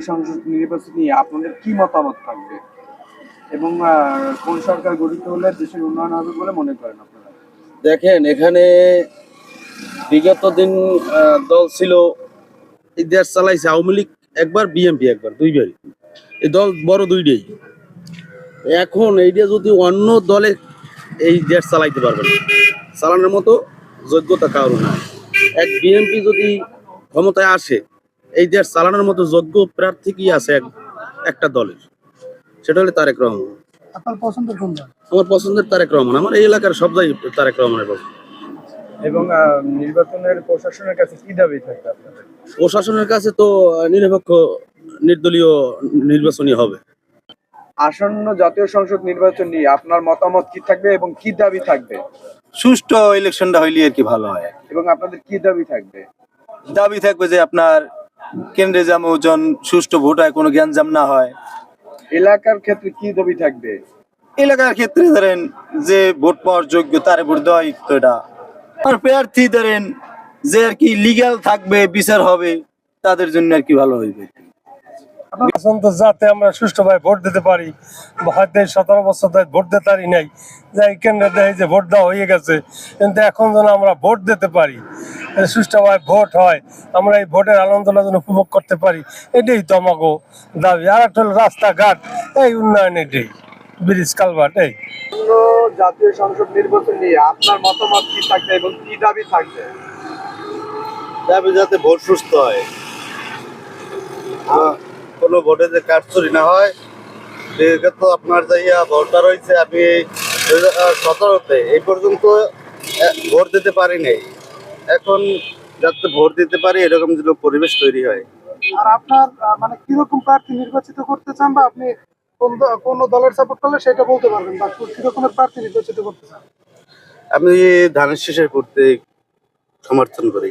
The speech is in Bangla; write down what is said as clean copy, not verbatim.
সংসদ নির্বাচন নিয়ে আপনাদের কি মতামত থাকবে এবং কোন সরকার গঠিত হলে দেশের উন্নয়ন হবে বলে মনে করেন আপনারা? দেখেন, এখানে বিগত দিন দল ছিল, এই দেশ চালাইছে আওয়ামী লীগ একবার, বিএনপি একবার, দুইবারই। এই দল বড় দুইটাই। এখন এইটা যদি অন্য দলে এই দেশ চালাইতে পারবে না, চালানোর মতো যোগ্যতা কারো না। এক বিএনপি যদি ক্ষমতায় আসে, এই দেশ চালানোর মতো যোগ্য প্রার্থী কি আছে একটা দলের? সেটা হলে তারেক রহমান। আপনার পছন্দের কোন দল? আমার পছন্দের তারেক রহমান। আমার এই এলাকার সব জায়গায় তারেক রহমানের পছন্দ। এবং নির্বাচনের প্রশাসনের কাছে কি দাবি থাকবে আপনাদের? প্রশাসনের কাছে তো নিরপেক্ষ নির্দলীয় নির্বাচনই হবে। আসন্ন জাতীয় সংসদ নির্বাচন নিয়ে আপনার মতামত কি থাকবে এবং কি দাবি থাকবে? সুষ্ঠু ইলেকশনটা হইলে আর কি ভালো হয়। এবং আপনাদের কি দাবি থাকবে? দাবি থাকবে যে আপনার কেন্দ্রে যেমন সুষ্ঠু ভোট হয়, কোনো গ্যাঞ্জাম না হয়। এলাকার ক্ষেত্রে কি দাবি থাকবে? এলাকার ক্ষেত্রে ধরেন যে ভোট পাওয়ার যোগ্য তারে ভোট দেওয়াই তো এটা। আর প্রার্থী ধরেন যে আর কি লিগ্যাল থাকবে, বিচার হবে, তাদের জন্য আর কি ভালো হইবে। যাতে আমরা সুষ্ঠুভাবে ভোট দিতে পারি, হয়তো 17 বছর ধরে ভোট দিতে পারি নাই, যাই কেন্দ্রে দেখে যে ভোট দেওয়া হয়ে গেছে, কিন্তু এখন যেন আমরা ভোট দিতে পারি, সুষ্ঠুভাবে ভোট হয়, আমরা এই ভোটের আনন্দটা যেন উপভোগ করতে পারি, এটাই তো আমাকে দাবি। আর একটা হলো রাস্তাঘাট, এই উন্নয়ন, এটাই ব্রিজ কালভার্ট। এই জাতীয় সংসদ নির্বাচন নিয়ে আপনার মতামত কি থাকবে এবং কি দাবি থাকবে? দাবি যাতে ভোট সুস্থ হয়, কোনো ভোটে যে কারচুরি না হয়। বিগত আপনার যাইয়া ভোটটা রয়েছে, আমি 2017-তে এই পর্যন্ত ভোট দিতে পারি নাই। এখন যাতে ভোট দিতে পারি এরকম যেন পরিবেশ তৈরি হয়। আর আপনার মানে কিরকম প্রার্থী নির্বাচিত করতে চান, বা আপনি কোন দলের সাপোর্ট করলে সেটা বলতে পারবেন, বা কিরকমের প্রার্থী নির্বাচিত করতে চান? আমি ধানের শীষের করতে সমর্থন করি।